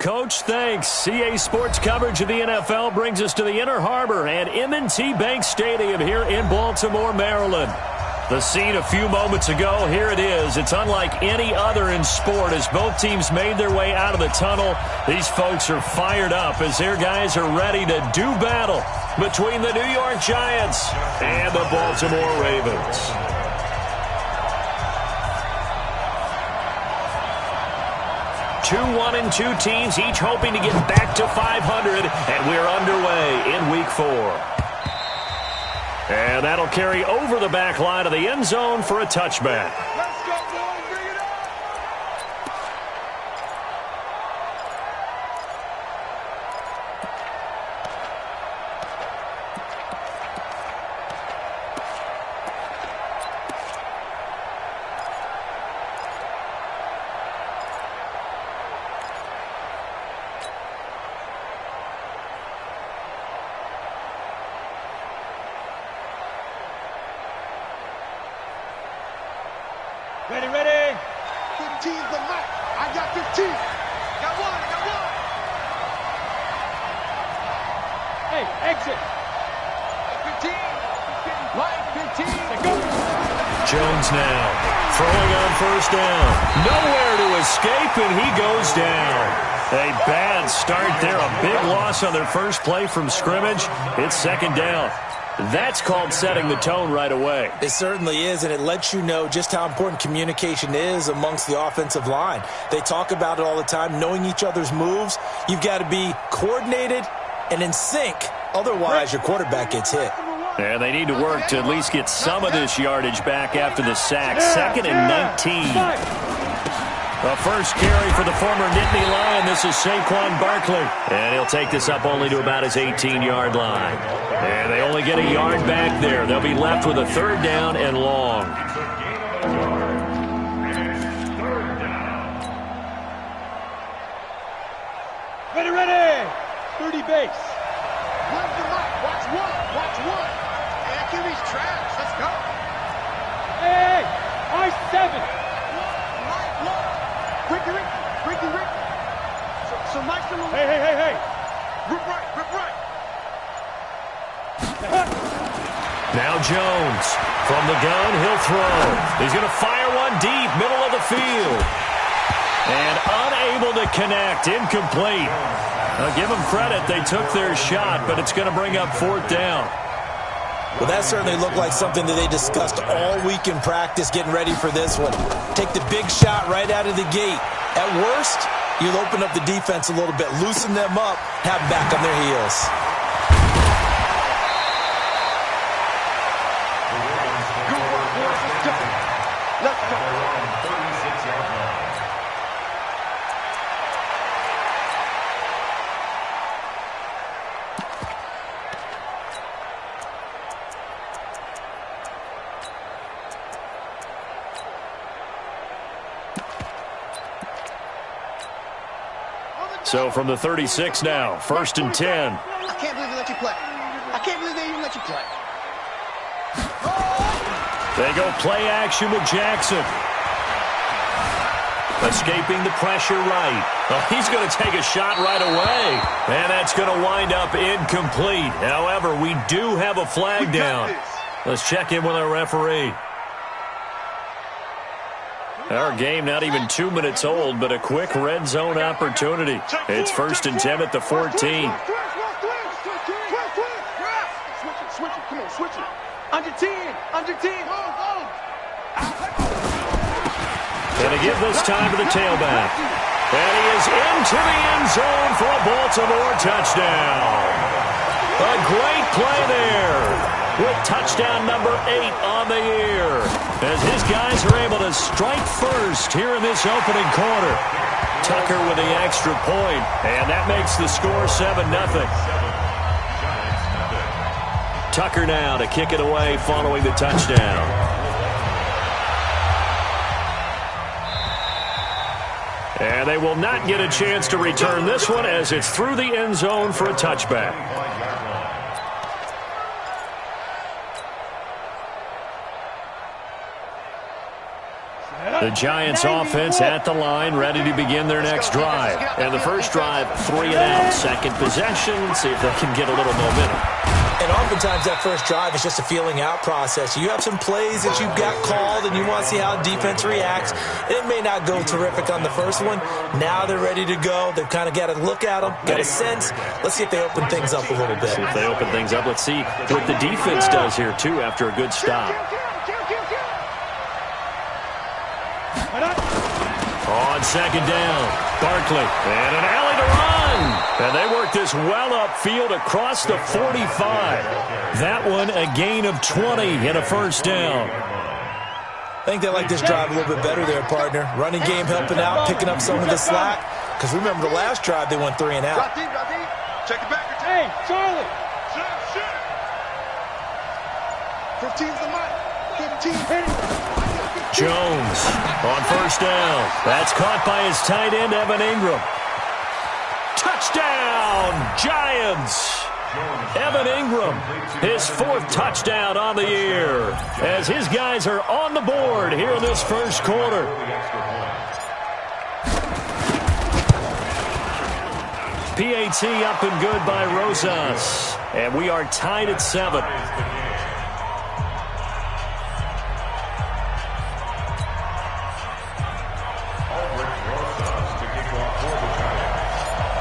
Coach, thanks. CA Sports coverage of the NFL brings us to the Inner Harbor and M&T Bank Stadium here in Baltimore, Maryland. The scene a few moments ago, here it is. It's unlike any other in sport as both teams made their way out of the tunnel. These folks are fired up as their guys are ready to do battle between the New York Giants and the Baltimore Ravens. Two 1-2 teams, each hoping to get back to 500, and we're underway in Week 4. And that'll carry over the back line of the end zone for a touchback. Let's go, boys. Bring it up. Ready, ready. 15's the mic. I got 15. Got one, I got one. Hey, exit. 15. Line 15. Go. Jones now throwing on first down. Nowhere to escape, and he goes down. A bad start there. A big loss on their first play from scrimmage. It's second down. That's called setting the tone right away. It certainly is, and it lets you know just how important communication is amongst the offensive line. They talk about it all the time, knowing each other's moves. You've got to be coordinated and in sync. Otherwise, your quarterback gets hit. And they need to work to at least get some of this yardage back after the sack. Second and 19. The first carry for the former Nittany Lion. This is Saquon Barkley. And he'll take this up only to about his 18-yard line. And they only get a yard back there. They'll be left with a third down and long. Ready, ready. 30 base. Watch the mic. Watch one. Watch one. Hey, that QB's trash. Let's go. Hey, I-7. Ricky. So nice to move. Hey. Rip right. Now Jones from the gun. He'll throw. He's going to fire one deep, middle of the field. And unable to connect. Incomplete. I'll give them credit. They took their shot, but it's going to bring up fourth down. Well, that certainly looked like something that they discussed all week in practice, getting ready for this one. Take the big shot right out of the gate. At worst, you'll open up the defense a little bit, loosen them up, have them back on their heels. Let's go. So from the 36 now, first and 10. I can't believe they let you play. I can't believe they even let you play. They go play action with Jackson. Escaping the pressure right. Well, he's going to take a shot right away. And that's going to wind up incomplete. However, we do have a flag down. Let's check in with our referee. Our game not even 2 minutes old, but a quick red zone opportunity. It's first and 10 at the 14. Switch it. Come on, switch it. Under 10. And to give this time to the tailback. And he is into the end zone for a Baltimore touchdown. A great play there. With touchdown number 8 on the year. As his guys are able to strike first here in this opening quarter. Tucker with the extra point, and that makes the score 7-0. Tucker now to kick it away following the touchdown. And they will not get a chance to return this one as it's through the end zone for a touchback. Set up. The Giants offense at the line, ready to begin their next drive. And the first drive, 3 and out. Second possession, see if they can get a little momentum. And oftentimes that first drive is just a feeling out process. You have some plays that you've got called and you want to see how defense reacts. It may not go terrific on the first one. Now they're ready to go. They've kind of got to look at them, got a sense. Let's see if they open things up a little bit. See if they open things up. Let's see what the defense does here, too, after a good stop. On second down, Barkley, and an alley to run. And they work this well upfield across the 45. That one a gain of 20 and a first down. I think they like this drive a little bit better there, partner. Running game helping out, picking up some of the slack. Because remember the last drive, they went 3 and out. Check it back. Hey, Charlie. 15's the mic. 15. Jones on first down. That's caught by his tight end, Evan Ingram. Touchdown, Giants. Evan Ingram, his 4th touchdown on the year, as his guys are on the board here in this first quarter. PAT up and good by Rosas, and we are tied at 7.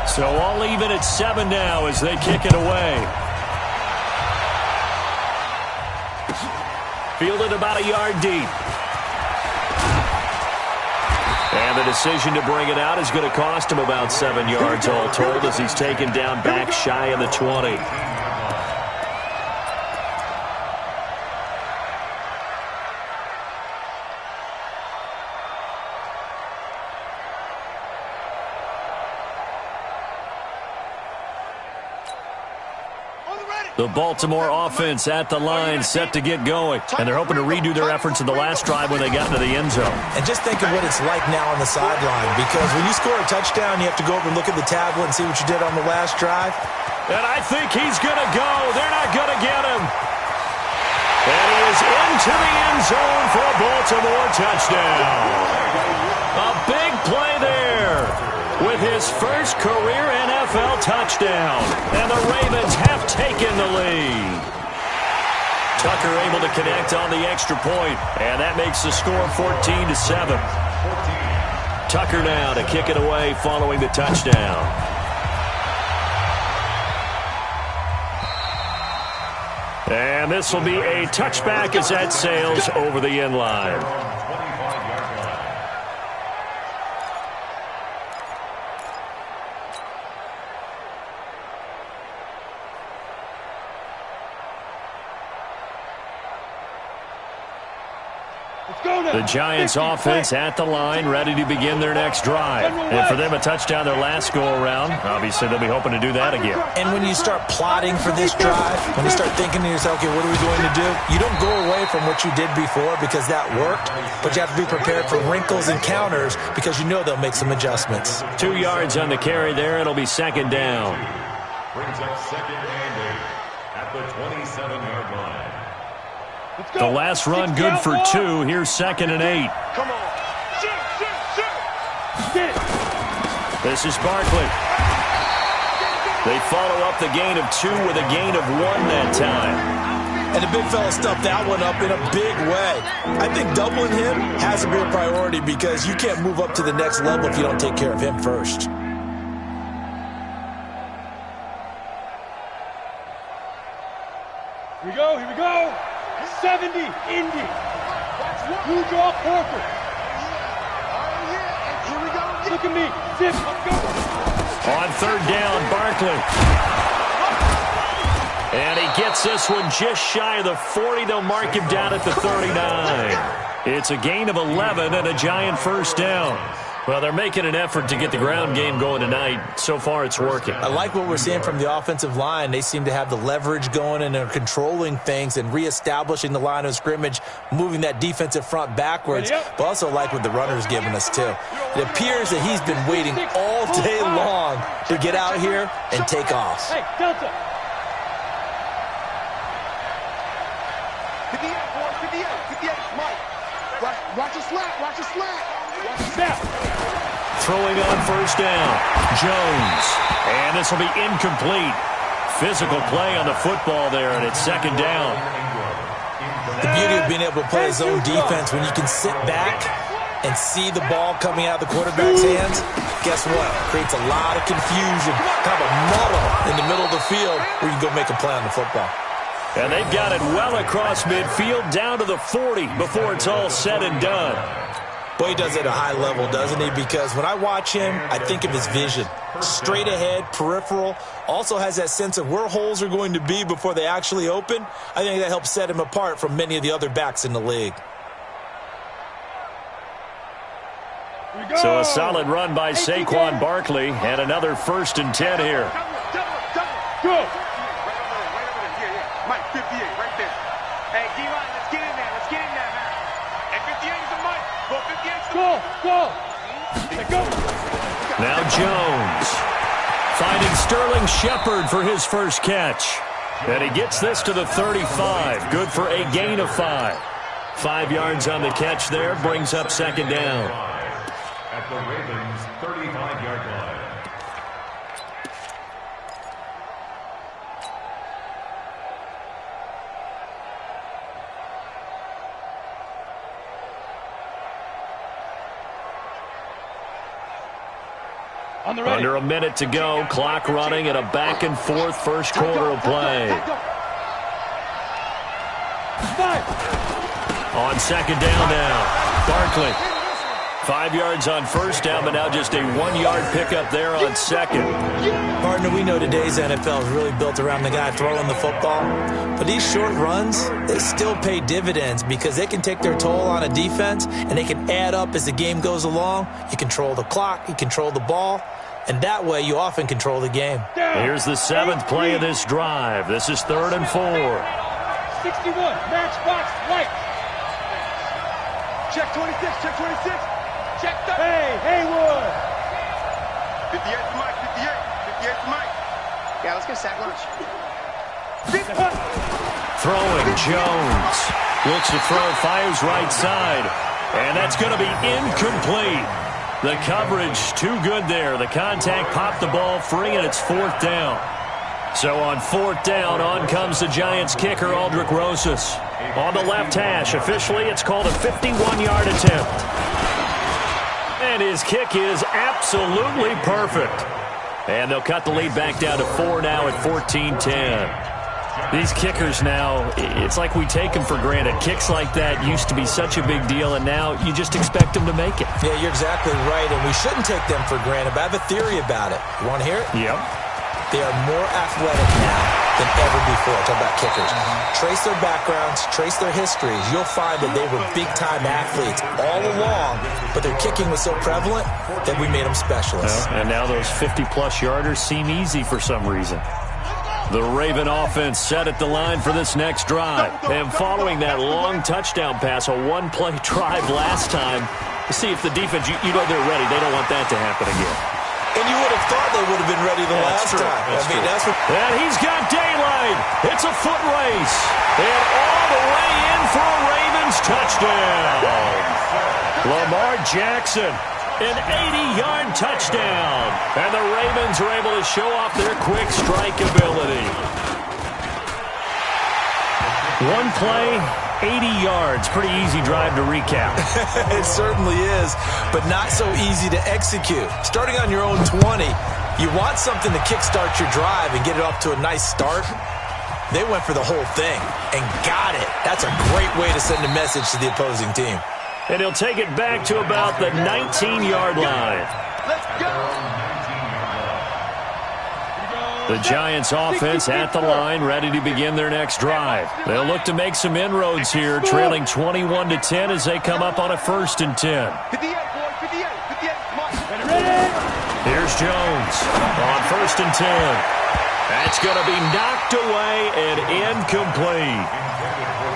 So all even at 7 now as they kick it away. Fielded about a yard deep. And the decision to bring it out is going to cost him about 7 yards all told as he's taken down back shy of the 20. The Baltimore offense at the line, set to get going. And they're hoping to redo their efforts in the last drive when they got into the end zone. And just think of what it's like now on the sideline. Because when you score a touchdown, you have to go over and look at the tablet and see what you did on the last drive. And I think he's going to go. They're not going to get him. And he is into the end zone for a Baltimore touchdown. A big play there with his first career NFL touchdown. And the Ravens have taken the lead. Tucker able to connect on the extra point, and that makes the score 14-7. Tucker now to kick it away following the touchdown. And this will be a touchback as that sails over the end line. The Giants offense at the line, ready to begin their next drive. And for them, a touchdown their last go-around. Obviously, they'll be hoping to do that again. And when you start plotting for this drive, when you start thinking to yourself, okay, what are we going to do? You don't go away from what you did before because that worked, but you have to be prepared for wrinkles and counters because you know they'll make some adjustments. 2 yards on the carry there. It'll be second down. Brings up second and 8 at the 27-yard line. The last run good for 2. Here's second and 8. Come on. Shoot. This is Barkley. They follow up the gain of 2 with a gain of 1 that time. And the big fella stuffed that one up in a big way. I think doubling him has to be a priority because you can't move up to the next level if you don't take care of him first. Here we go. 70, Indy. Blue draw, Corker. Here we go. Look at me. Zip, let's go. On third down, Barkley. And he gets this one just shy of the 40. They'll mark him down at the 39. It's a gain of 11 and a Giant first down. Well, they're making an effort to get the ground game going tonight. So far, it's working. I like what we're seeing from the offensive line. They seem to have the leverage going and they're controlling things and reestablishing the line of scrimmage, moving that defensive front backwards. But also like what the runner's giving us, too. It appears that he's been waiting all day long to get out here and take off. Hey, Delta. 58, boys, 58, Mike. Watch your slap. Throwing on first down, Jones. And this will be incomplete. Physical play on the football there, and it's second down. The beauty of being able to play his own defense, when you can sit back and see the ball coming out of the quarterback's hands, guess what? Creates a lot of confusion, kind of a muddle in the middle of the field where you can go make a play on the football. And they've got it well across midfield down to the 40 before it's all said and done. Boy, he does it at a high level, doesn't he? Because when I watch him, I think of his vision. Straight ahead, peripheral, also has that sense of where holes are going to be before they actually open. I think that helps set him apart from many of the other backs in the league. So a solid run by Saquon Barkley and another 1st and 10 here. Go. Mike, 58, right there. Hey, D-line, let's get in there. Let's get in there, man. Hey, 58 is the Mike. Go, 58 is the Go. Go. Now Jones finding Sterling Shepard for his first catch. And he gets this to the 35. Good for a gain of 5. 5 yards on the catch there. Brings up second down. At the Ravens' 35-yard line. Under a minute to go. Clock running at a back-and-forth first quarter of play. On second down now, Barkley. 5 yards on first down, but now just a 1-yard pickup there on second. Partner, we know today's NFL is really built around the guy throwing the football. But these short runs, they still pay dividends because they can take their toll on a defense, and they can add up as the game goes along. You control the clock, you control the ball, and that way you often control the game. Here's the 7th play of this drive. This is 3rd and 4. 61, matchbox, right. Check 26, check 26. Check 30. Hey, Haywood. 58 to Mike, 58. 58 to Mike. Yeah, let's get a sack lunch. Throwing, Jones. Looks to throw, fires right side. And that's going to be incomplete. The coverage too good there. The contact popped the ball free, and it's 4th down. So on 4th down, on comes the Giants kicker, Aldrick Rosas. On the left hash, officially it's called a 51-yard attempt. And his kick is absolutely perfect. And they'll cut the lead back down to 4 now at 14-10. These kickers now, it's like we take them for granted. Kicks like that used to be such a big deal, and now you just expect them to make it. Yeah, you're exactly right, and we shouldn't take them for granted, but I have a theory about it. You want to hear it? Yep. They are more athletic now than ever before. Talk about kickers. Trace their backgrounds, trace their histories. You'll find that they were big-time athletes all along, but their kicking was so prevalent that we made them specialists. Well, and now those 50-plus yarders seem easy for some reason. The Raven offense set at the line for this next drive. And following that long touchdown pass, a one-play drive last time, to see if the defense, you know they're ready. They don't want that to happen again. And you would have thought they would have been ready the last time. That's what. And he's got daylight. It's a foot race. And all the way in for a Ravens touchdown. Lamar Jackson, an 80-yard touchdown. And the Ravens are able to show off their quick strike ability. One play, 80 yards. Pretty easy drive to recap. It certainly is, but not so easy to execute. Starting on your own 20, you want something to kickstart your drive and get it off to a nice start. They went for the whole thing and got it. That's a great way to send a message to the opposing team. And he'll take it back to about the 19-yard line. Let's go. The Giants offense at the line, ready to begin their next drive. They'll look to make some inroads here, trailing 21-10 as they come up on a 1st and 10. 58, boy, 58, 58, Mike. Ready? Here's Jones on 1st and 10. That's going to be knocked away and incomplete.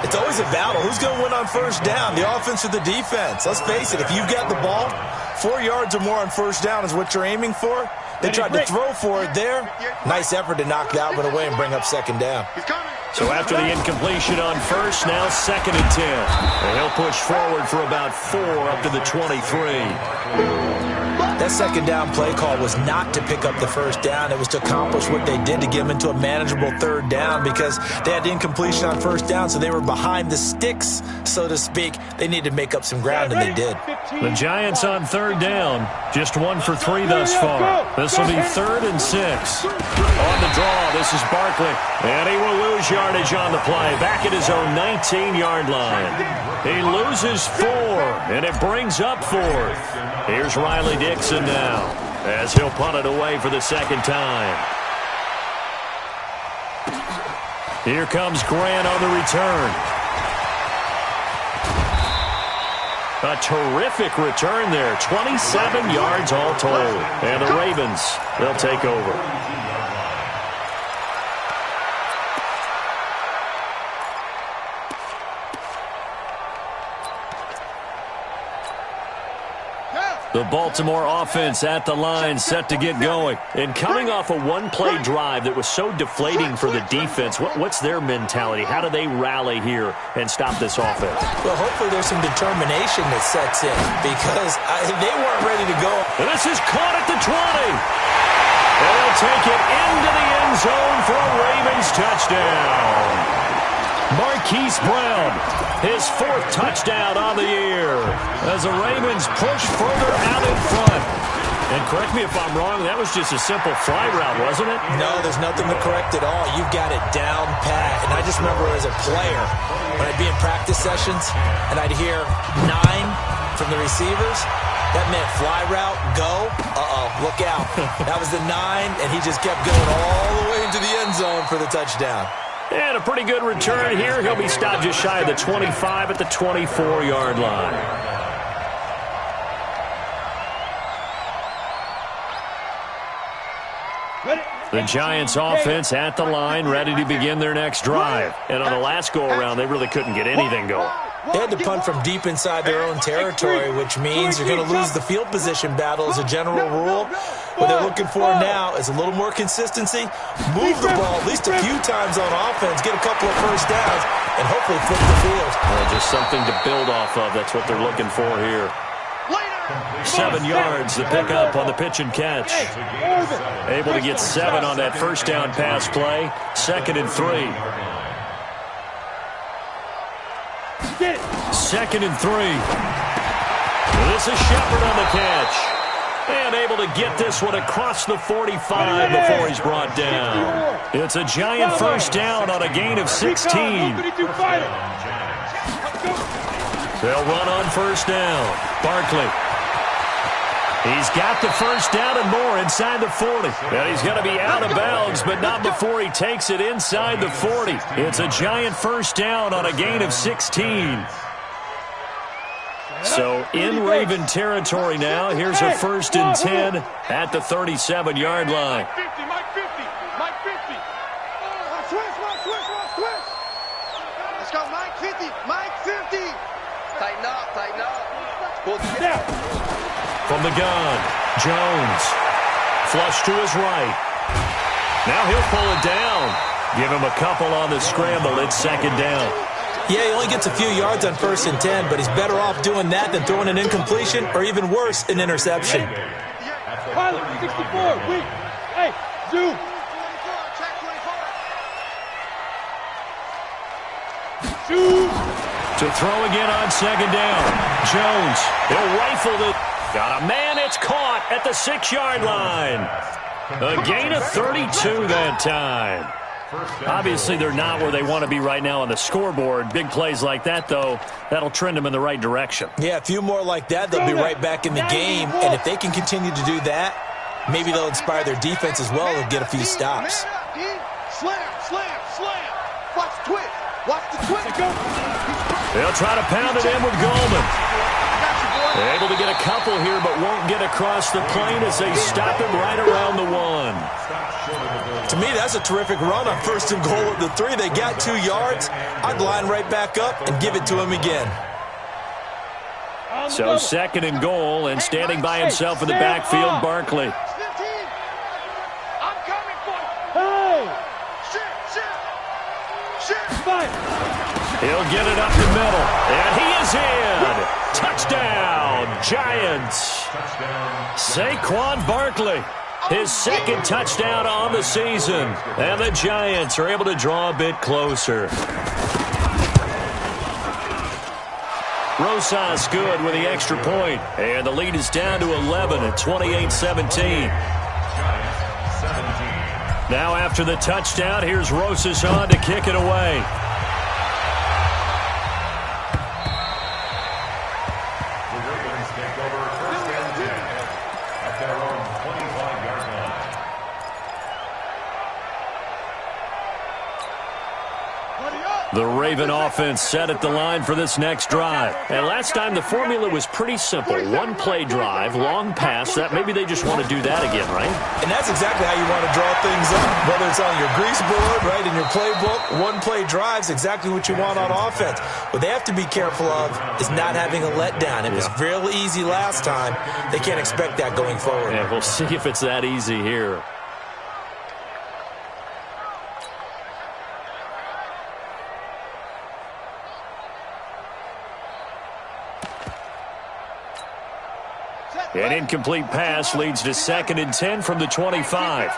It's always a battle. Who's going to win on 1st down, the offense or the defense? Let's face it, if you've got the ball, 4 yards or more on 1st down is what you're aiming for. They tried to throw for it there. Nice effort to knock that one away and bring up 2nd down. So after the incompletion on 1st, now 2nd and 10. And he'll push forward for about 4 up to the 23. That second down play call was not to pick up the first down. It was to accomplish what they did to get them into a manageable third down because they had incompletion on first down, so they were behind the sticks, so to speak. They needed to make up some ground, and they did. The Giants on third down, just 1 for 3 thus far. This will be 3rd and 6. On the draw, this is Barkley, and he will lose yardage on the play, back at his own 19-yard line. He loses 4, and it brings up 4th. Here's Riley Dixon now, as he'll punt it away for the second time. Here comes Grant on the return. A terrific return there, 27 yards all told. And the Ravens, they'll take over. The Baltimore offense at the line, set to get going. And coming off a one-play drive that was so deflating for the defense, what's their mentality? How do they rally here and stop this offense? Well, hopefully there's some determination that sets in because they weren't ready to go. And this is caught at the 20. And they'll take it into the end zone for a Ravens touchdown. Marquise Brown, his 4th touchdown on the year as the Ravens push further out in front. And correct me if I'm wrong, that was just a simple fly route, wasn't it? No, there's nothing to correct at all. You've got it down pat. And I just remember as a player, when I'd be in practice sessions and I'd hear 9 from the receivers, that meant fly route, go, look out. That was the 9, and he just kept going all the way into the end zone for the touchdown. And a pretty good return here. He'll be stopped just shy of the 25 at the 24-yard line. The Giants offense at the line, ready to begin their next drive. And on the last go-around, they really couldn't get anything going. They had to punt from deep inside their own territory, which means you're going to lose the field position battle as a general rule. What they're looking for now is a little more consistency, move the ball at least a few times on offense, get a couple of first downs, and hopefully flip the field. Well, just something to build off of. That's what they're looking for here. 7 yards to pick up on the pitch and catch. Able to get 7 on that first down pass play. 2nd and 3. 2nd and 3. This is Shepard on the catch. And able to get this one across the 45 before he's brought down. It's a Giant first down on a gain of 16. They'll run on first down. Barkley. He's got the first down and more inside the 40. And he's going to be out of bounds, but not before he takes it inside the 40. It's a Giant first down on a gain of 16. So in Raven territory now. Here's a 1st and 10 at the 37-yard line. Mike 50, Mike 50, Mike 50. Twist. Let's go, Mike 50, Mike 50. Tighten up, tighten up. Pull down. From the gun, Jones. Flush to his right. Now he'll pull it down. Give him a couple on the scramble. It's 2nd down. Yeah, he only gets a few yards on 1st and 10, but he's better off doing that than throwing an incompletion or even worse, an interception. Pilot 64, wait. Hey, zoom. Shoot. To throw again on 2nd down. Jones, he'll rifle it. Got a man, it's caught at the 6-yard line. A gain of 32 that time. Obviously, they're not where they want to be right now on the scoreboard. Big plays like that, though, that'll trend them in the right direction. Yeah, a few more like that, they'll be right back in the game. And if they can continue to do that, maybe they'll inspire their defense as well and get a few stops. Slam. Watch the twist. Watch the twist. They'll try to pound it in with Goldman. Able to get a couple here, but won't get across the plane as they stop him right around the 1. To me, that's a terrific run on 1st and goal at the 3. They got 2 yards. I'd line right back up and give it to him again. So 2nd and goal, and standing by himself in the backfield, Barkley. I'm coming for you. Hey. Shit. Fight. He'll get it up the middle, and he is is in. Touchdown, Giants. Saquon Barkley, his second touchdown on the season. And the Giants are able to draw a bit closer. Rosas good with the extra point. And the lead is down to 11 at 28-17. Now after the touchdown, here's Rosas on to kick it away. The Raven offense set at the line for this next drive. And last time the formula was pretty simple. One play drive, long pass. That maybe they just want to do that again, right? And that's exactly how you want to draw things up. Whether it's on your grease board, right, in your playbook, one play drive's exactly what you want on offense. What they have to be careful of is not having a letdown. It was real easy last time. They can't expect that going forward. Yeah, we'll see if it's that easy here. An incomplete pass leads to 2nd and 10 from the 25.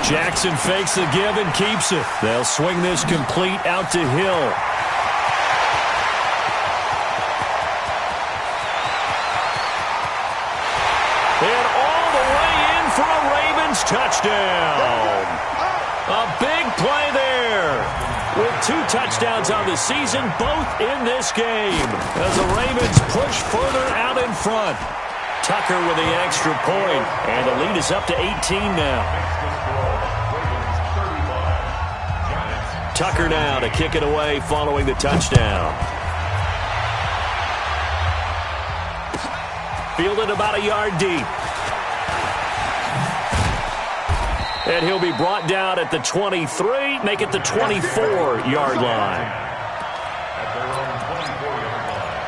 Jackson fakes the give and keeps it. They'll swing this complete out to Hill. And all the way in for a Ravens touchdown. A big play there. With 2 touchdowns on the season, both in this game, as the Ravens push further out in front. Tucker with the extra point, and the lead is up to 18 now. Tucker now to kick it away following the touchdown. Fielded about a yard deep. And he'll be brought down at the 23, make it the 24-yard line. At their own 24-yard line.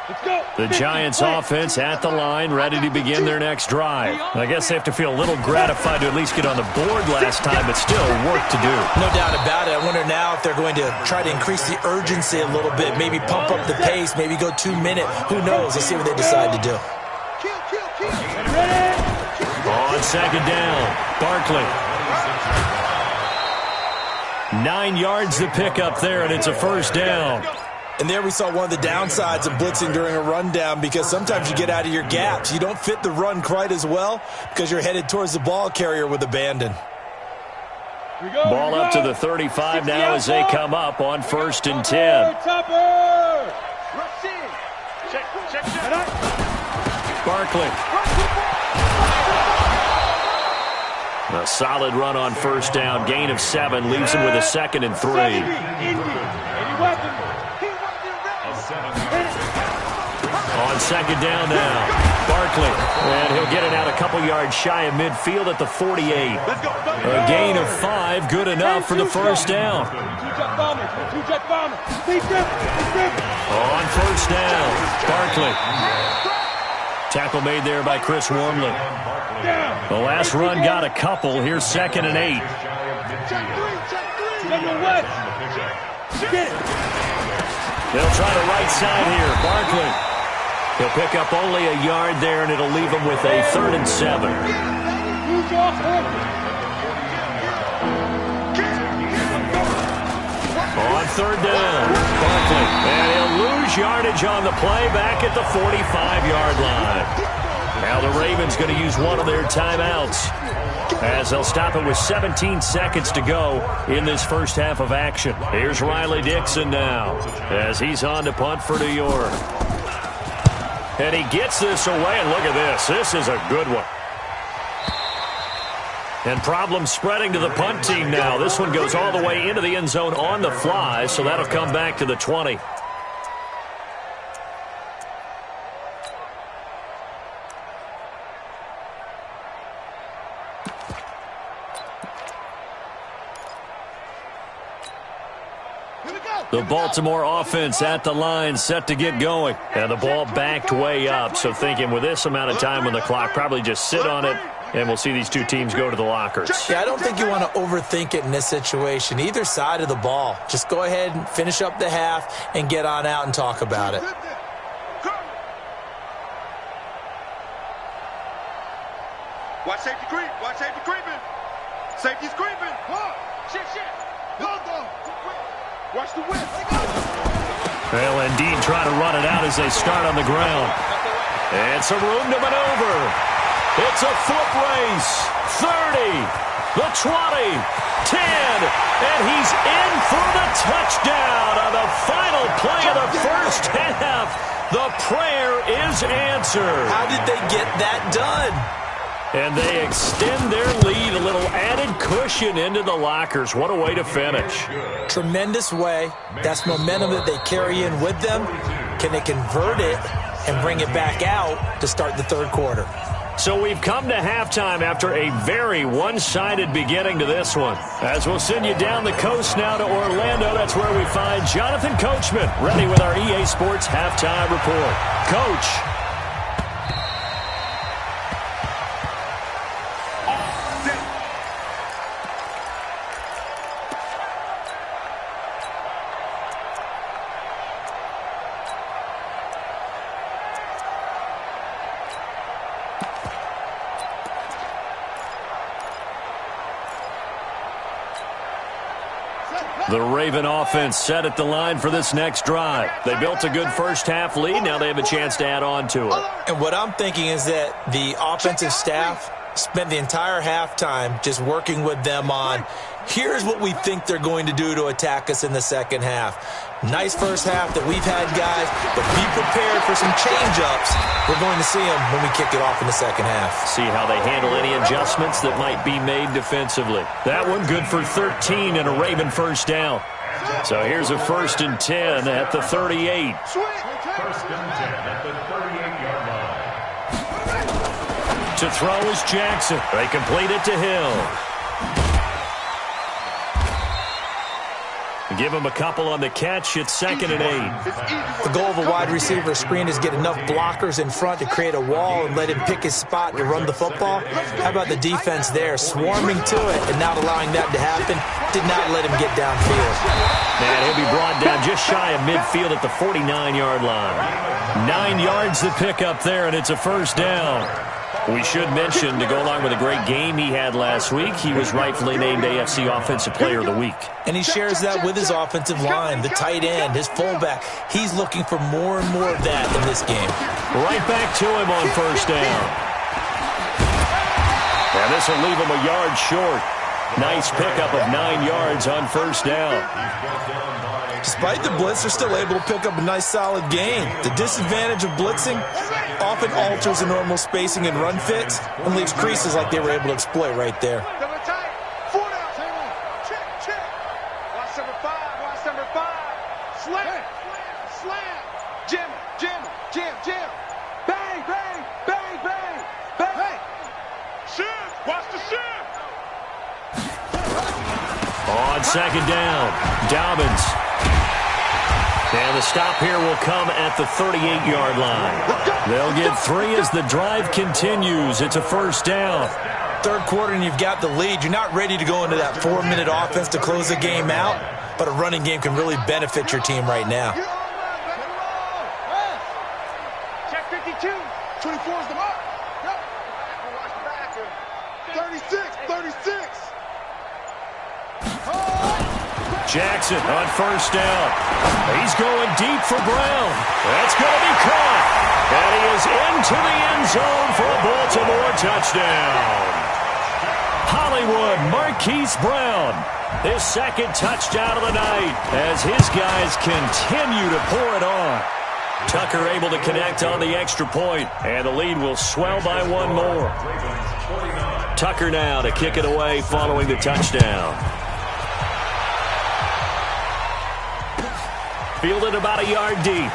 Let's go. The Giants offense at the line, ready to begin their next drive. I guess they have to feel a little gratified to at least get on the board last time, but still work to do. No doubt about it. I wonder now if they're going to try to increase the urgency a little bit, maybe pump up the pace, maybe go 2 minute. Who knows? Let's see what they decide to do. On 2nd down, Barkley. 9 yards to pick up there, and it's a 1st down. And there we saw one of the downsides of blitzing during a rundown, because sometimes you get out of your gaps. You don't fit the run quite as well because you're headed towards the ball carrier with abandon. Ball up to the 35 now as they come up on 1st and 10. Barkley. A solid run on 1st down. Gain of 7 leaves him with a 2nd and 3. On 2nd down now, Barkley. And he'll get it out a couple yards shy of midfield at the 48. A gain of 5, good enough for the 1st down. On 1st down, Barkley. Tackle made there by Chris Wormley. The last run got a couple. Here's 2nd and 8. They'll try the right side here. Barkley. He'll pick up only a yard there, and it'll leave him with a 3rd and 7. On 3rd down, Barkley. And he'll lose yardage on the play back at the 45-yard line. Now the Ravens going to use one of their timeouts, as they'll stop it with 17 seconds to go in this first half of action. Here's Riley Dixon now, as he's on to punt for New York. And he gets this away, and look at this. This is a good one. And problems spreading to the punt team now. This one goes all the way into the end zone on the fly, so that'll come back to the 20. The Baltimore offense at the line, set to get going. And the ball backed way up, so thinking with this amount of time on the clock, probably just sit on it And we'll see these two teams go to the lockers. Yeah, I don't think you want to overthink it in this situation. Either side of the ball. Just go ahead and finish up the half and get on out and talk about it. Watch safety creep. Watch safety creeping. Safety's creeping. Shit. Watch the whip. Well, indeed, try to run it out as they start on the ground. And some room to maneuver. It's a foot race. 30, the 20, 10, and he's in for the touchdown on the final play of the first half. The prayer is answered. How did they get that done? And they extend their lead, a little added cushion into the lockers. What a way to finish. Tremendous way. That's momentum that they carry in with them. Can they convert it and bring it back out to start the third quarter? So we've come to halftime after a very one-sided beginning to this one. As we'll send you down the coast now to Orlando, that's where we find Jonathan Coachman, ready with our EA Sports Halftime Report. Coach. The Raven offense set at the line for this next drive. They built a good first-half lead. Now they have a chance to add on to it. And what I'm thinking is that the offensive staff spent the entire halftime just working with them on, here's what we think they're going to do to attack us in the second half. Nice first half that we've had, guys, but be prepared for some change-ups. We're going to see them when we kick it off in the second half. See how they handle any adjustments that might be made defensively. That one good for 13 and a Raven first down. So here's a 1st and 10 at the 38. 1st and 10 at the 38-yard line. To throw is Jackson. They complete it to Hill. Give him a couple on the catch. It's 2nd and 8. The goal of a wide receiver screen is get enough blockers in front to create a wall and let him pick his spot to run the football. How about the defense there, swarming to it and not allowing that to happen? Did not let him get downfield. And he'll be brought down just shy of midfield at the 49-yard line. 9 yards to pick up there, and it's a first down. We should mention, to go along with a great game he had last week, he was rightfully named AFC Offensive Player of the Week. And he shares that with his offensive line, the tight end, his fullback. He's looking for more and more of that in this game. Right back to him on first down. And this will leave him a yard short. Nice pickup of 9 yards on first down. Despite the blitz, they're still able to pick up a nice solid gain. The disadvantage of blitzing often alters the normal spacing and run fits and leaves creases like they were able to exploit right there. Double tight. 4 down. Check. Watch number 5. Watch number 5. Slam. Jam. Bang. Shift. Watch the shift. On second down, Dobbins. And the stop here will come at the 38-yard line. They'll get 3 as the drive continues. It's a first down. Third quarter and you've got the lead. You're not ready to go into that 4-minute offense to close the game out, but a running game can really benefit your team right now. Check 52. 24 is the mark. Yep. 36. Jackson on first down. He's going deep for Brown. That's going to be caught. And he is into the end zone for a Baltimore touchdown. Hollywood Marquise Brown, his 2nd touchdown of the night as his guys continue to pour it on. Tucker able to connect on the extra point, and the lead will swell by 1 more. Tucker now to kick it away following the touchdown. Fielded about a yard deep.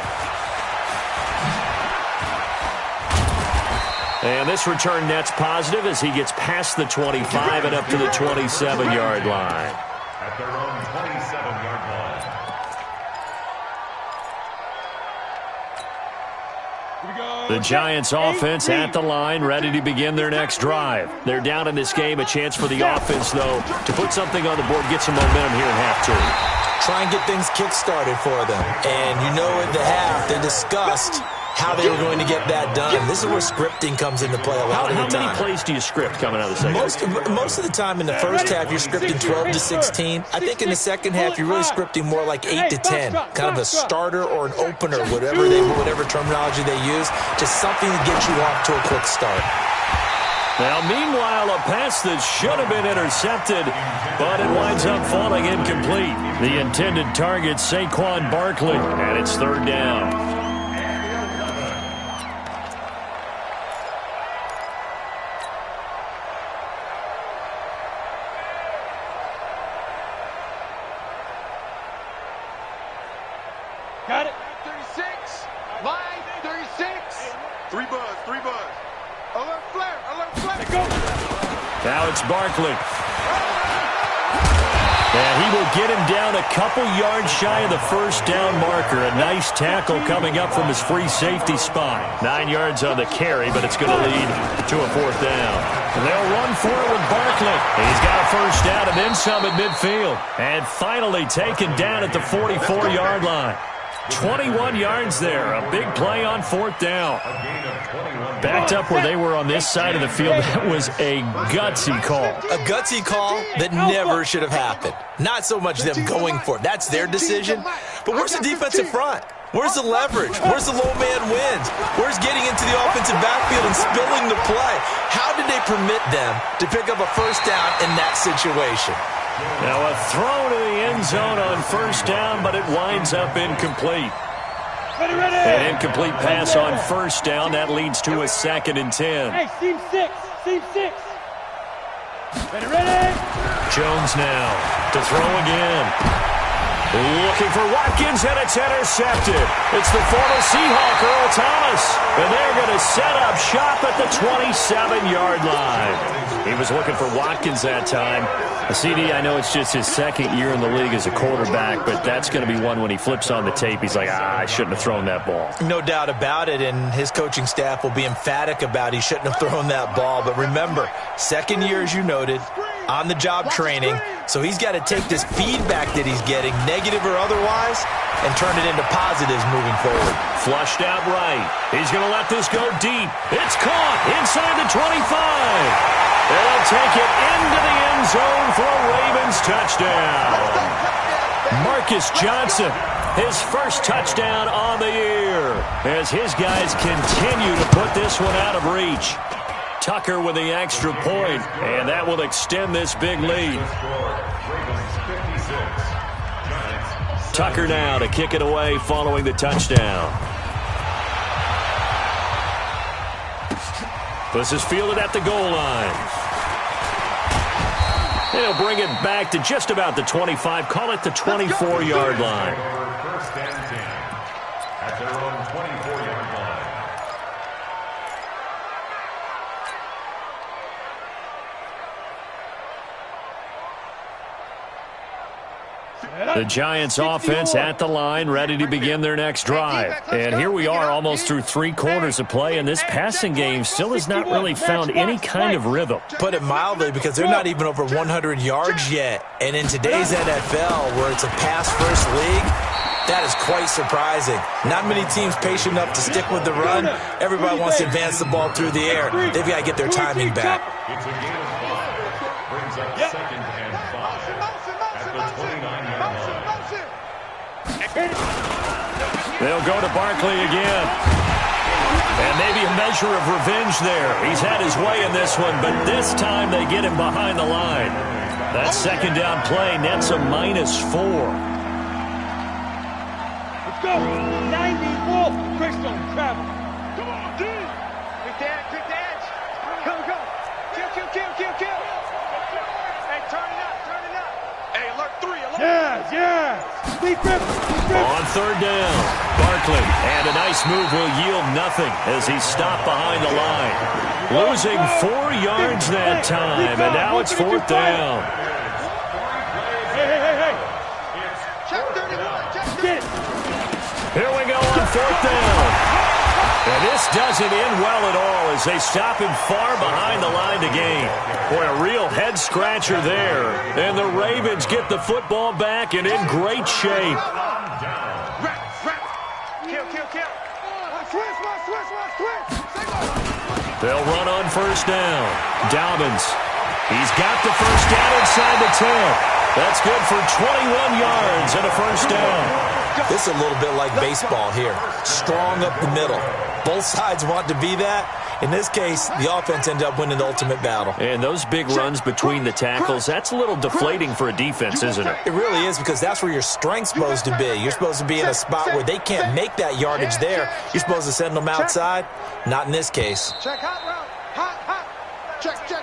And this return net's positive as he gets past the 25 and up to the 27-yard line. At their own 27-yard line. The Giants offense at the line, ready to begin their next drive. They're down in this game. A chance for the offense, though, to put something on the board, get some momentum here in half two. Try and get things kick-started for them. And you know at the half, they discussed how they were going to get that done. This is where scripting comes into play a lot of the time. How many plays do you script coming out of the second? Most of the time in the first half, you're scripting 12 to 16. I think in the second half, you're really scripting more like 8 to 10. Kind of a starter or an opener, whatever terminology they use. Just something to get you off to a quick start. Now, meanwhile, a pass that should have been intercepted, but it winds up falling incomplete. The intended target, Saquon Barkley, and it's third down. Got it. 36. Line 36. Three buzz. Alert flare. Go. Now it's Barkley. And he will get him down a couple yards shy of the first down marker. A nice tackle coming up from his free safety spot. 9 yards on the carry, but it's going to lead to a fourth down. And they'll run for it with Barkley. He's got a first down and then some at midfield. And finally taken down at the 44-yard line. 21 yards there. A big play on fourth down. Backed up where they were on this side of the field. That was a gutsy call. A gutsy call that never should have happened. Not so much them going for it. That's their decision. But where's the defensive front? Where's the leverage? Where's the low man wins? Where's getting into the offensive backfield and spilling the play? How did they permit them to pick up a first down in that situation? Now a throw to the end zone on first down, but it winds up incomplete. An incomplete pass on first down. That leads to a 2nd and 10. Hey, seam six. Ready. Jones now to throw again. Looking for Watkins, and it's intercepted. It's the former Seahawk, Earl Thomas. And they're going to set up shop at the 27-yard line. He was looking for Watkins that time. CD, I know it's just his second year in the league as a quarterback, but that's going to be one when he flips on the tape. He's like, I shouldn't have thrown that ball. No doubt about it, and his coaching staff will be emphatic about he shouldn't have thrown that ball. But remember, second year, as you noted, on-the-job training, so he's got to take this feedback that he's getting, negative or otherwise, and turn it into positives moving forward. Flushed out right. He's going to let this go deep. It's caught inside the 25. They'll take it into the end zone for a Ravens touchdown. Marcus Johnson, his first touchdown on the year, as his guys continue to put this one out of reach. Tucker with the extra point, and that will extend this big lead. Tucker now to kick it away following the touchdown. This is fielded at the goal line. They'll bring it back to just about the 25. Call it the 24-yard line. First and 10 at their own 24-yard line. The Giants offense at the line, ready to begin their next drive. And here we are almost through 3 quarters of play, and this passing game still has not really found any kind of rhythm. Put it mildly, because they're not even over 100 yards yet. And in today's NFL, where it's a pass-first league, that is quite surprising. Not many teams patient enough to stick with the run. Everybody wants to advance the ball through the air. They've got to get their timing back. It's a gain of 5. Brings up 2nd and 5 at the 29-yard line. They'll go to Barkley again. And maybe a measure of revenge there. He's had his way in this one, but this time they get him behind the line. That second down play nets a -4. Let's go. 90 Wolf. Crystal travel. Come on, D. Quick edge. Go. Kill. Hey, turn it up. Hey, alert 3. Yes. Deep grip. On third down, Barkley, and a nice move will yield nothing as he's stopped behind the line. Losing 4 yards that time, and now it's fourth down. Hey. Check 31. Get it. Here we go on fourth down. And This doesn't end well at all as they stop him far behind the line to gain. Boy, a real head-scratcher there. And the Ravens get the football back and in great shape. They'll run on first down. Dobbins. He's got the first down inside the 10. That's good for 21 yards and a first down. This is a little bit like baseball here. Strong up the middle. Both sides want to be that. In this case, the offense ended up winning the ultimate battle. And those big runs between the tackles, that's a little deflating for a defense, isn't it? It really is, because that's where your strength's supposed to be. You're supposed to be in a spot where they can't make that yardage there. You're supposed to send them outside. Not in this case. Check hot route. Hot. Check. Check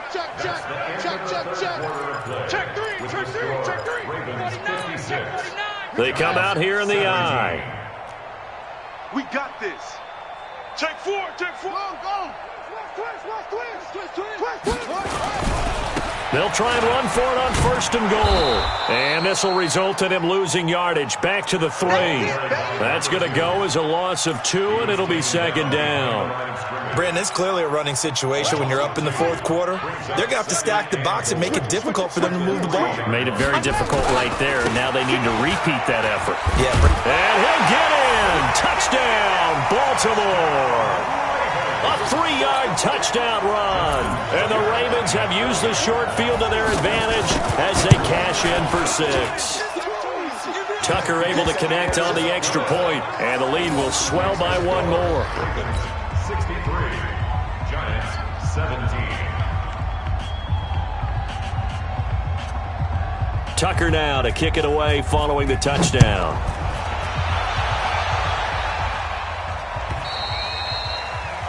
three. They come out here in the eye. We got this. Check four. Go. They'll try and run for it on first and goal. And this will result in him losing yardage back to the 3. That's going to go as a loss of 2, and it'll be second down. Brandon, it's clearly a running situation when you're up in the fourth quarter. They're going to have to stack the box and make it difficult for them to move the ball. Made it very difficult right there. Now they need to repeat that effort. Yeah. And he'll get in. Touchdown, Baltimore. A 3-yard touchdown run. And the Ravens have used the short field to their advantage as they cash in for 6. Tucker able to connect on the extra point, and the lead will swell by 1 more. 63, Giants 17. Tucker now to kick it away following the touchdown.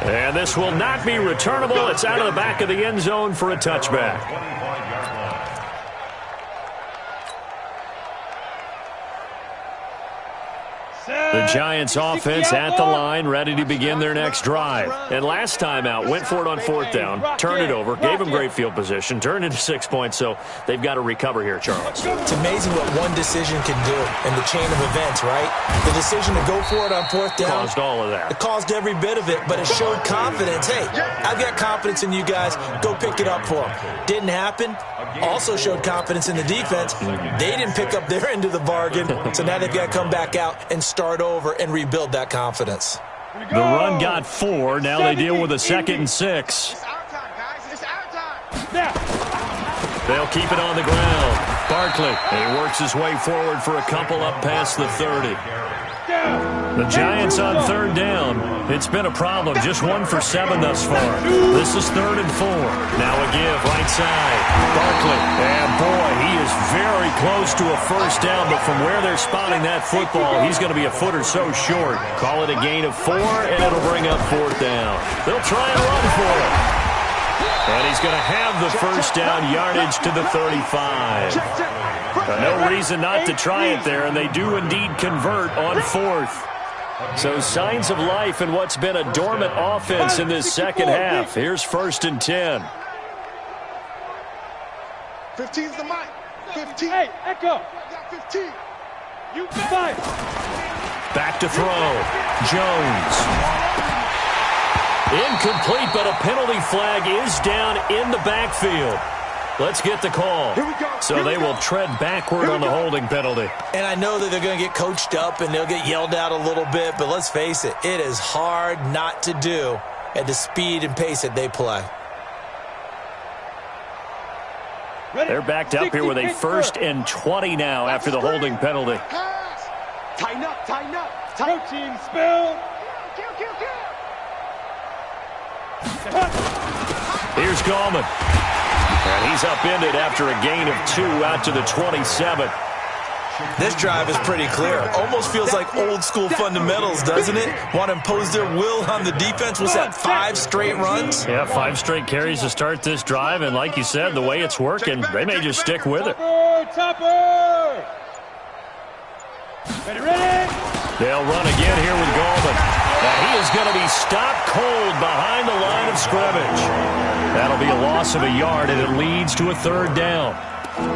And this will not be returnable. It's out of the back of the end zone for a touchback. The Giants offense at the line, ready to begin their next drive. And last time out, went for it on fourth down, turned it over, gave them great field position, turned into 6 points, so they've got to recover here, Charles. It's amazing what one decision can do in the chain of events, right? The decision to go for it on fourth down. Caused all of that. It caused every bit of it, but it showed confidence. Hey, I've got confidence in you guys. Go pick it up for them. Didn't happen. Also showed confidence in the defense. They didn't pick up their end of the bargain, so now they've got to come back out and start over and rebuild that confidence. The run got 4. Now they deal with a 2nd and 6. It's our time, guys. It's our time. They'll keep it on the ground. Barkley, he works his way forward for a couple up past the 30. The Giants on third down. It's been a problem. Just 1 for 7 thus far. This is 3rd and 4. Now a give right side. Barkley. And boy, he is very close to a first down, but from where they're spotting that football, he's going to be a foot or so short. Call it a gain of 4, and it'll bring up 4th down. They'll try and run for it. And he's going to have the first down, yardage to the 35. No reason not to try it there, and they do indeed convert on 4th. So signs of life in what's been a dormant offense in this second half. Here's 1st and 10. 15's the mic. 15. Hey, Echo. 15. You fight. Back to throw. Jones. Incomplete, but a penalty flag is down in the backfield. Let's get the call. So they will tread backward on the holding penalty. And I know that they're going to get coached up and they'll get yelled out a little bit, but let's face it, it is hard not to do at the speed and pace that they play. They're backed up here with a 1st and 20 now after the holding penalty. Tighten up. Protein spill. Here's Gallman. And he's upended after a gain of 2 out to the 27. This drive is pretty clear. Almost feels like old school fundamentals, doesn't it? Want to impose their will on the defense. Was that 5 straight runs? Yeah, 5 straight carries to start this drive. And like you said, the way it's working, they may just stick with it. Topper. Ready? They'll run again here with Gallman. Now he is going to be stopped cold behind the line of scrimmage. That'll be a loss of a yard, and it leads to a 3rd down.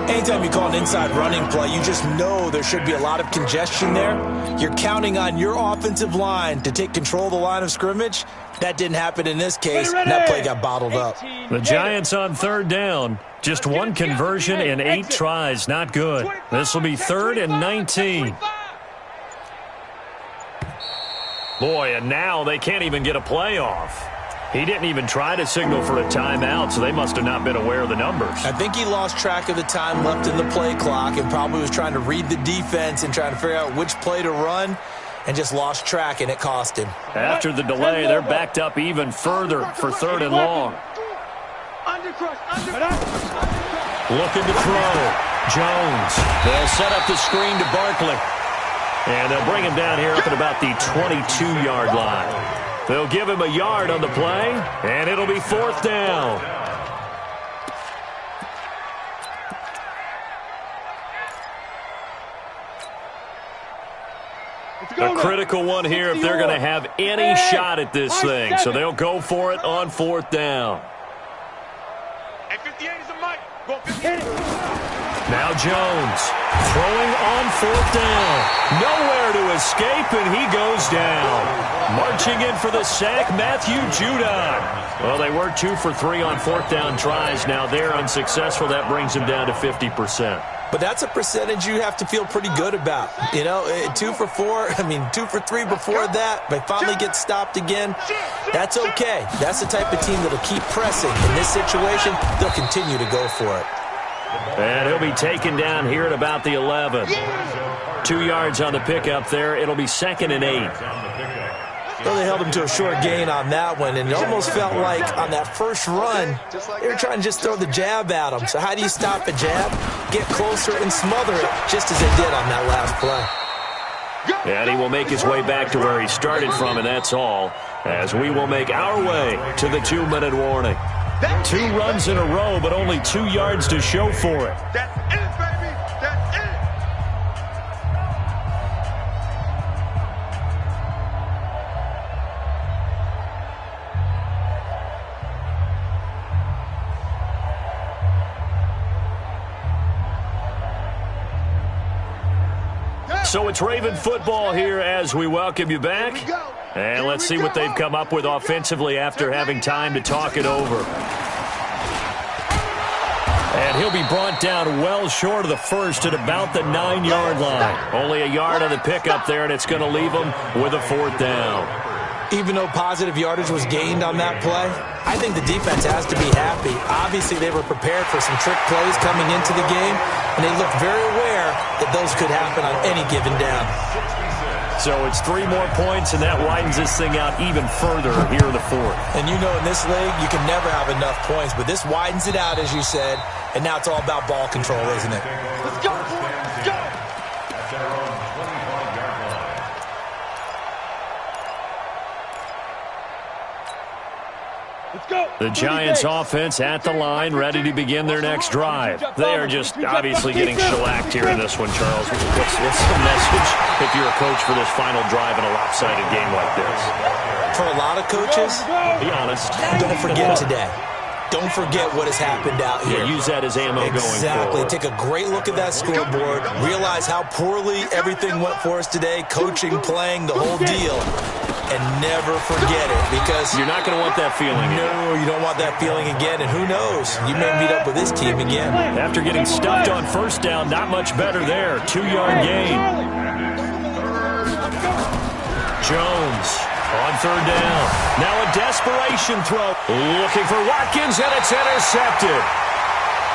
Anytime you call an inside running play, you just know there should be a lot of congestion there. You're counting on your offensive line to take control of the line of scrimmage. That didn't happen in this case. That play got bottled up. The Giants on third down. Just one conversion in 8 tries. Not good. This will be 3rd and 19. Boy, and now they can't even get a play off. He didn't even try to signal for a timeout, so they must have not been aware of the numbers. I think he lost track of the time left in the play clock and probably was trying to read the defense and trying to figure out which play to run and just lost track, and it cost him. After the delay, they're backed up even further for 3rd and long. Looking to throw. Jones. They'll set up the screen to Barkley. And they'll bring him down here up at about the 22-yard line. They'll give him a yard on the play, and it'll be 4th down. A critical one here if they're going to have any shot at this thing. So they'll go for it on 4th down. And 58 is a mic. Go 58. Now Jones throwing on 4th down. Nowhere to escape, and he goes down. Marching in for the sack, Matthew Judon. Well, they were 2 for 3 on 4th down tries. Now they're unsuccessful. That brings them down to 50%. But that's a percentage you have to feel pretty good about. You know, 2 for 3 before that. They finally get stopped again. That's okay. That's the type of team that'll keep pressing. In this situation, they'll continue to go for it. And he'll be taken down here at about the 11. 2 yards on the pickup there. It'll be 2nd and 8. Well, they held him to a short gain on that one, and it almost felt like on that first run, they were trying to just throw the jab at him. So how do you stop a jab? Get closer and smother it, just as they did on that last play. And he will make his way back to where he started from, and that's all, as we will make our way to the 2-minute warning. 2 runs in a row, but only 2 yards to show for it. That's it, baby. That's it. So it's Raven football here as we welcome you back. And let's see what they've come up with offensively after having time to talk it over. And he'll be brought down well short of the first at about the 9-yard line. Only a yard on the pickup there, and it's going to leave him with a 4th down. Even though positive yardage was gained on that play, I think the defense has to be happy. Obviously, they were prepared for some trick plays coming into the game, and they looked very aware that those could happen on any given down. So it's 3 more points, and that widens this thing out even further here in the 4th. And you know in this league, you can never have enough points, but this widens it out, as you said, and now it's all about ball control, isn't it? Let's go. Let's go. That's their own 25-yard line. Let's go. The Giants offense at the line, ready to begin their next drive. They are just obviously getting shellacked here in this one, Charles. What's the message if you're a coach for this final drive in a lopsided game like this? For a lot of coaches, Be honest. don't forget today. Don't forget what has happened out here. Yeah, use that as ammo going Exactly. forward. Take a great look at that scoreboard. Realize how poorly everything went for us today. Coaching, playing, the whole deal. And never forget it, because You're not going to want that feeling again. no, you don't want that feeling again. And who knows? You may meet up with this team again. After getting stuffed on 1st down, not much better there. 2-yard gain. Jones on 3rd down. Now a desperation throw. Looking for Watkins, and it's intercepted.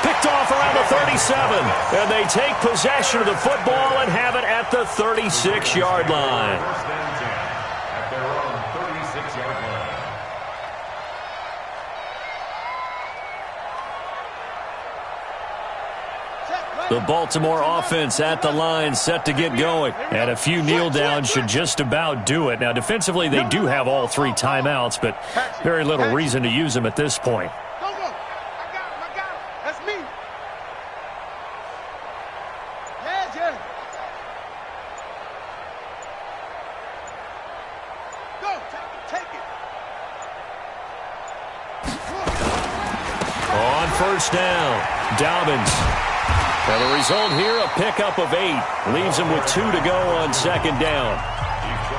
Picked off around the 37. And they take possession of the football and have it at the 36-yard line. At their own 36-yard line. The Baltimore offense at the line, set to get going. And a few kneel downs should just about do it. Now, defensively, they do have all 3 timeouts, but very little reason to use them at this point. Go. I got him. That's me. Yeah. Go. Take it. On 1st down, Dobbins Now the result here, a pickup of 8. Leaves them with 2 to go on second down.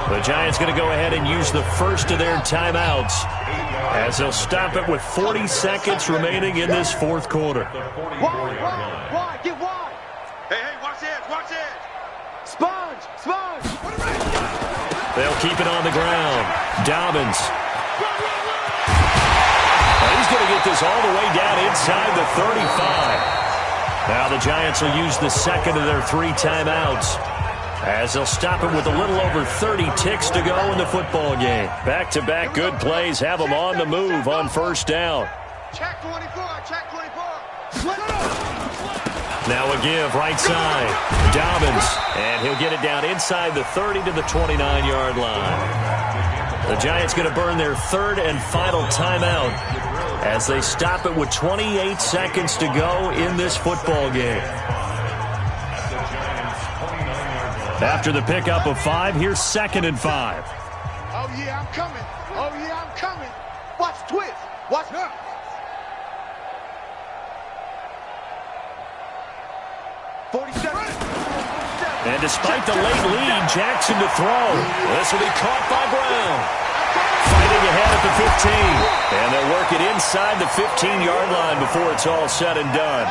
The Giants going to go ahead and use the first of their timeouts as they'll stop it with 40 seconds remaining in this fourth quarter. Wide, get wide. Hey, watch edge, watch edge. Sponge. They'll keep it on the ground. Dobbins. He's going to get this all the way down inside the 35. Now the Giants will use the second of their 3 timeouts as they'll stop it with a little over 30 ticks to go in the football game. Back-to-back good plays have them on the move on first down. Check 24, check 24. Now a give right side. Dobbins, and he'll get it down inside the 30 to the 29-yard line. The Giants going to burn their 3rd and final timeout as they stop it with 28 seconds to go in this football game. After the pickup of 5, here's 2nd and 5. Oh, yeah, I'm coming. Watch twist. Watch now. And despite the late lead, Jackson to throw. This will be caught by Brown. Fighting ahead at the 15. And they'll work it inside the 15-yard line before it's all said and done.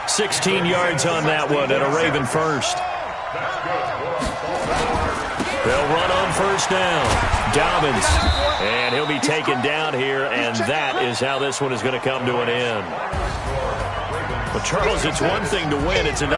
16 yards on that one and a Raven first. They'll run on first down. Dobbins. And he'll be taken down here, and that is how this one is going to come to an end. Well, Charles, it's one thing to win. It's another.